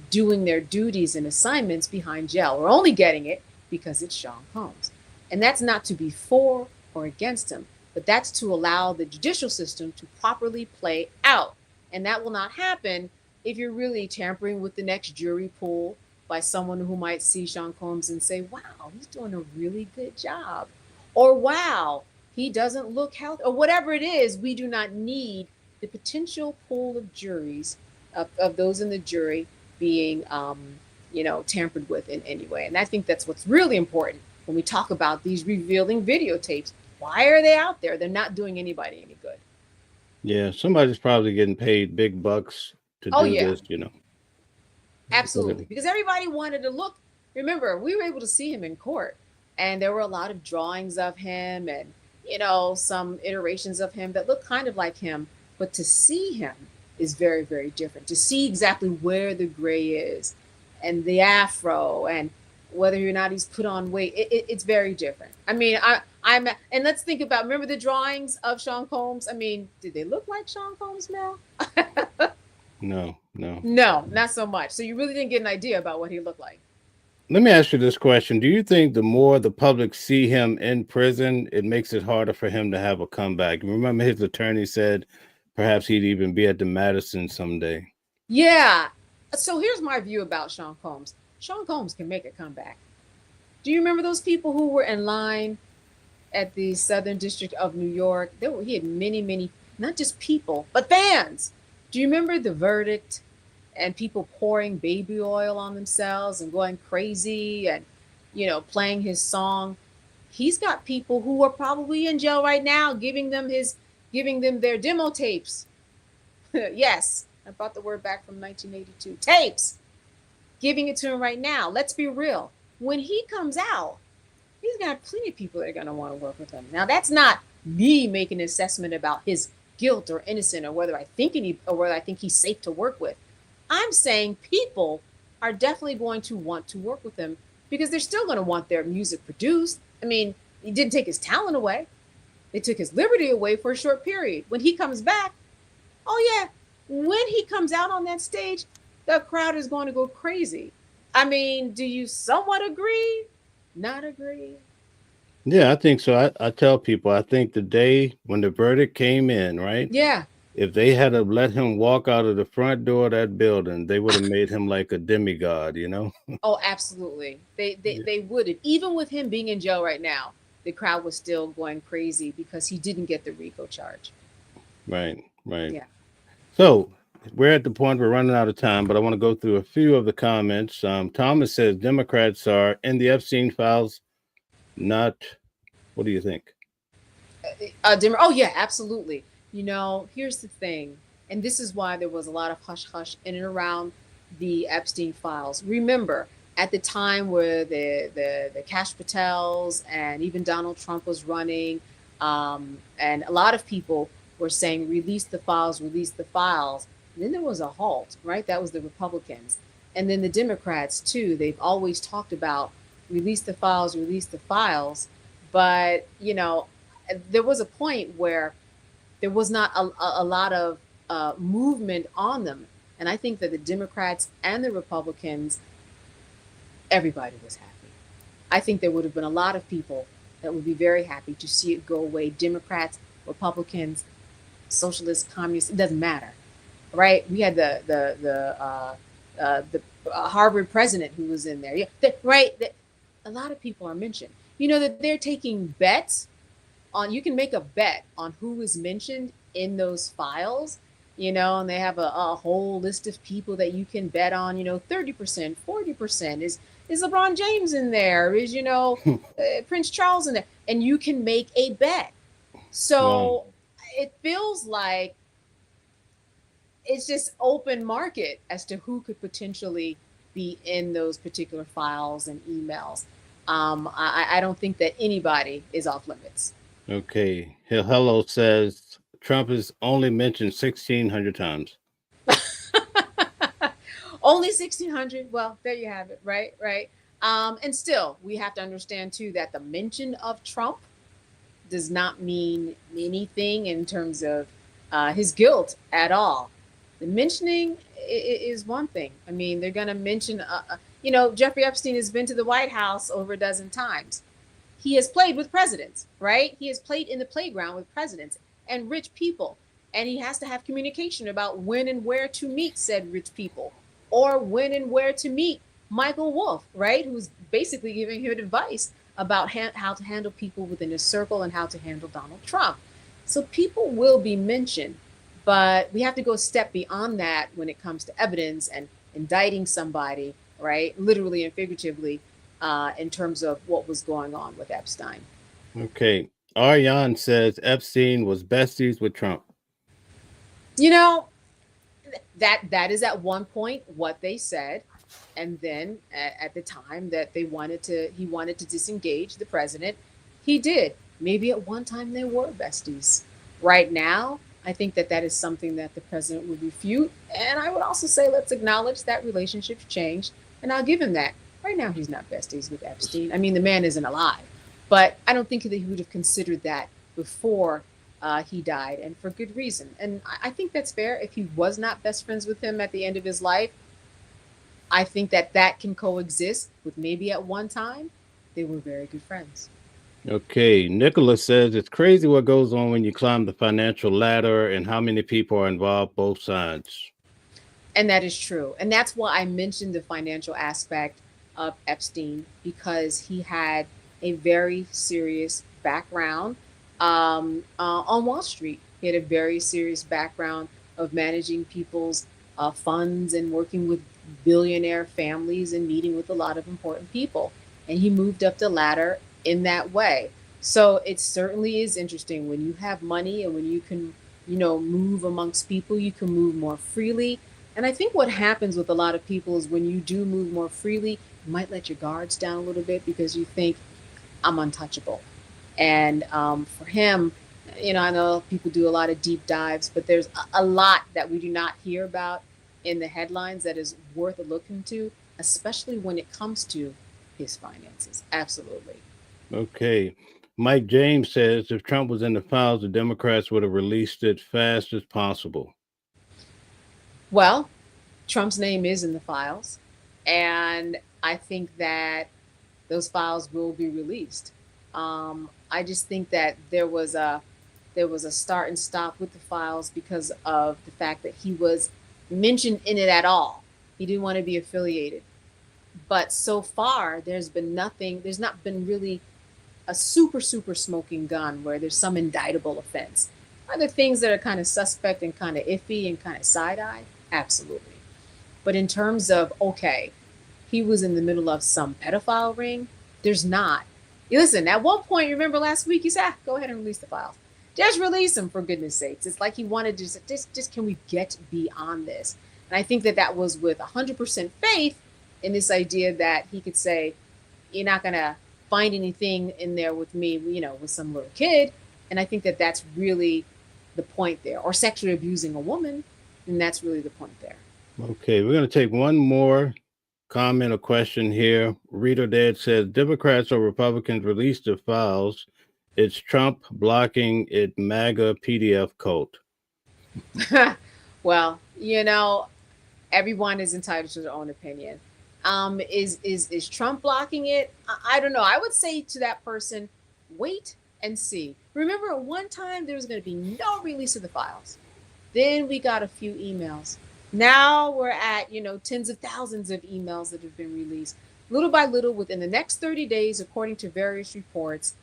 doing their duties and assignments behind jail. We're only getting it because it's Sean Combs. And that's not to be for or against him, but that's to allow the judicial system to properly play out. And that will not happen if you're really tampering with the next jury pool by someone who might see Sean Combs and say, wow, he's doing a really good job. Or wow, he doesn't look healthy, or whatever it is. We do not need the potential pool of juries, of those in the jury being, tampered with in any way. And I think that's what's really important when we talk about these revealing videotapes. Why are they out there? They're not doing anybody any good. Yeah, somebody's probably getting paid big bucks to do this, Absolutely. Because everybody wanted to look. Remember, we were able to see him in court, and there were a lot of drawings of him and, some iterations of him that look kind of like him. But to see him is very, very different. To see exactly where the gray is and the afro and whether or not he's put on weight, it's very different. I mean, and let's think about, remember the drawings of Sean Combs? I mean, did they look like Sean Combs, Mel? No. No, not so much. So you really didn't get an idea about what he looked like. Let me ask you this question. Do you think the more the public see him in prison, it makes it harder for him to have a comeback? Remember his attorney said perhaps he'd even be at the Madison someday. Yeah. So here's my view about Sean Combs. Sean Combs can make a comeback. Do you remember those people who were in line at the Southern District of New York? He had many, not just people, but fans. Do you remember the verdict and people pouring baby oil on themselves and going crazy and, playing his song? He's got people who are probably in jail right now giving them their demo tapes. Yes, I brought the word back from 1982. Tapes. Giving it to him right now. Let's be real. When he comes out, he's got plenty of people that are going to want to work with him. Now, that's not me making an assessment about his guilt or innocent or whether I think he's safe to work with. I'm saying people are definitely going to want to work with him because they're still going to want their music produced. I mean, he didn't take his talent away. They took his liberty away for a short period. When he comes back, when he comes out on that stage, the crowd is going to go crazy. I mean, do you somewhat agree? Not agree? Yeah, I think so. I tell people, I think the day when the verdict came in, right? Yeah. If they had to let him walk out of the front door of that building, they would have made him like a demigod, Oh, absolutely. They would have. Even with him being in jail right now, the crowd was still going crazy because he didn't get the RICO charge. Right. Yeah. So we're at the point we're running out of time, but I want to go through a few of the comments. Thomas says Democrats are in the Epstein Files. Not, what do you think? Oh, yeah, absolutely. Here's the thing, and this is why there was a lot of hush-hush in and around the Epstein Files. Remember, at the time where the Cash Patels and even Donald Trump was running, and a lot of people were saying, release the files. And then there was a halt, right? That was the Republicans. And then the Democrats, too, they've always talked about release the files. But, there was a point where there was not a lot of movement on them. And I think that the Democrats and the Republicans, everybody was happy. I think there would have been a lot of people that would be very happy to see it go away. Democrats, Republicans, socialists, communists, it doesn't matter, right? We had the Harvard president who was in there. Yeah, a lot of people are mentioned. That they're taking bets on, you can make a bet on who is mentioned in those files, and they have a whole list of people that you can bet on, 30%, 40%. Is LeBron James in there? Is, Prince Charles in there? And you can make a bet. So it feels like it's just open market as to who could potentially be in those particular files and emails. I don't think that anybody is off limits. Okay. Hello says Trump is only mentioned 1,600 times. Only 1,600. Well, there you have it. Right, right. And still, we have to understand too that the mention of Trump does not mean anything in terms of his guilt at all. The mentioning is one thing. I mean, they're going to mention, Jeffrey Epstein has been to the White House over a dozen times. He has played with presidents, right? He has played in the playground with presidents and rich people. And he has to have communication about when and where to meet said rich people, or when and where to meet Michael Wolff, right? Who's basically giving him advice about how to handle people within his circle and how to handle Donald Trump. So people will be mentioned, but we have to go a step beyond that when it comes to evidence and indicting somebody, right? Literally and figuratively, in terms of what was going on with Epstein. Okay. Aryan says Epstein was besties with Trump. You know, that is at one point what they said. And then at the time that he wanted to disengage the president, he did. Maybe at one time they were besties. Right now, I think that is something that the president would refute. And I would also say, let's acknowledge that relationships changed. And I'll give him that. Right now, he's not besties with Epstein. I mean, the man isn't alive. But I don't think that he would have considered that before he died, and for good reason. And I think that's fair. If he was not best friends with him at the end of his life, I think that can coexist with maybe at one time they were very good friends. Okay. Nicholas says it's crazy what goes on when you climb the financial ladder and how many people are involved, both sides. And that is true. And that's why I mentioned the financial aspect of Epstein, because he had a very serious background on Wall Street. He had a very serious background of managing people's funds and working with billionaire families and meeting with a lot of important people. And he moved up the ladder in that way. So it certainly is interesting when you have money and when you can, move amongst people, you can move more freely. And I think what happens with a lot of people is when you do move more freely, you might let your guards down a little bit because you think, I'm untouchable. And for him, I know people do a lot of deep dives, but there's a lot that we do not hear about in the headlines that is worth a look into, especially when it comes to his finances. Absolutely. Okay. Mike James says if Trump was in the files, the Democrats would have released it fast as possible. Well, Trump's name is in the files, and I think that those files will be released. I just think that there was a start and stop with the files because of the fact that he was mentioned in it at all. He didn't want to be affiliated. But so far, there's not been really a super smoking gun where there's some indictable offense. Are there things that are kind of suspect and kind of iffy and kind of side-eye? Absolutely. But in terms of, okay, he was in the middle of some pedophile ring, there's not. Listen, at one point, you remember last week, he said, go ahead and release the files. Just release them, for goodness sakes. It's like he wanted to just can we get beyond this? And I think that was with 100% faith in this idea that he could say, you're not going to find anything in there with me, with some little kid. And I think that that's really the point there. Or sexually abusing a woman, and that's really the point there. Okay, we're going to take one more comment or question here. Reader Dad says, Democrats or Republicans release the files. It's Trump blocking it MAGA PDF cult. Well, everyone is entitled to their own opinion. Is Trump blocking it? I don't know. I would say to that person, wait and see. Remember, at one time there was going to be no release of the files. Then we got a few emails. Now we're at, tens of thousands of emails that have been released. Little by little, within the next 30 days, according to various reports,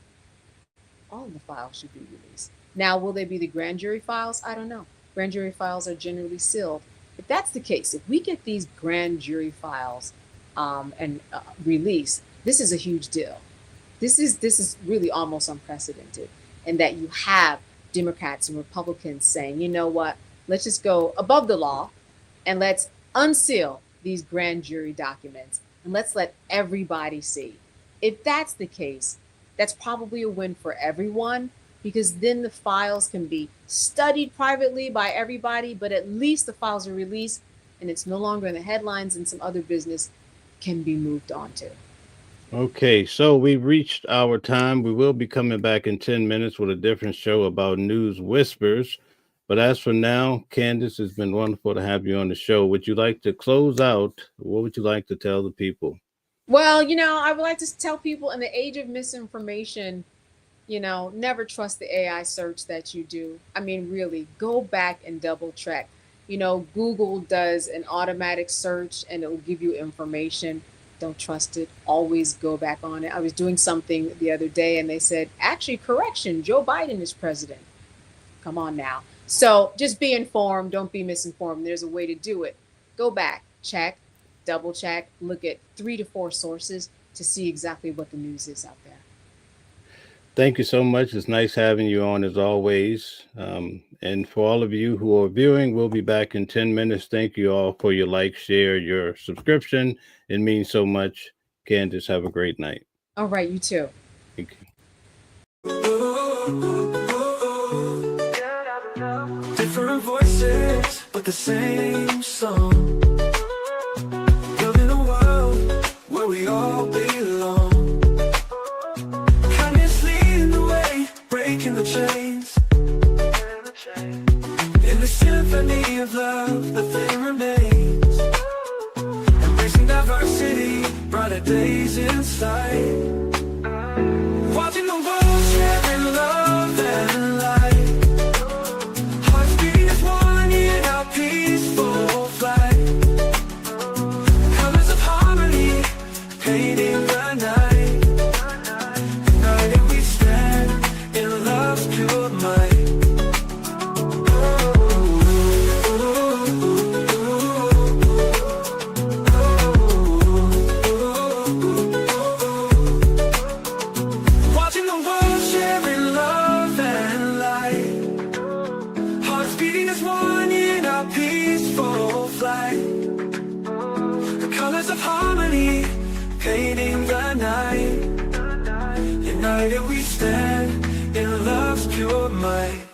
all of the files should be released. Now, will they be the grand jury files? I don't know. Grand jury files are generally sealed. If that's the case, if we get these grand jury files and released, this is a huge deal. This is really almost unprecedented, and that you have Democrats and Republicans saying, you know what, let's just go above the law and let's unseal these grand jury documents and let's let everybody see. If that's the case, that's probably a win for everyone, because then the files can be studied privately by everybody, but at least the files are released and it's no longer in the headlines, and some other business can be moved on to. Okay, so we've reached our time. We will be coming back in 10 minutes with a different show about news whispers. But as for now, Candace, it's been wonderful to have you on the show. Would you like to close out? What would you like to tell the people? Well, I would like to tell people, in the age of misinformation, never trust the AI search that you do. I mean, really, go back and double check. Google does an automatic search and it will give you information. Don't trust it. Always go back on it. I was doing something the other day and they said, actually, correction, Joe Biden is president. Come on now. So just be informed. Don't be misinformed. There's a way to do it. Go back, check, double check, look at 3 to 4 sources to see exactly what the news is out there. Thank you so much. It's nice having you on as always. And for all of you who are viewing, we'll be back in 10 minutes. Thank you all for your like, share, your subscription. It means so much. Candace, have a great night. All right, you too. Thank you. Different voices, but the same song. Building a world where we all belong. Kindness leading the way, breaking the chains. In the symphony of love, the thing remains. Embracing diversity, brighter days in sight. Watching the world sharing love and light. Hearts beating as one in our peaceful flight. Colors of harmony, painting the night. United we stand in love's pure might. Watching the world sharing love and light. Hearts beating as one in our peaceful flight. The colors of harmony, painting the night. United we stand in love's pure might.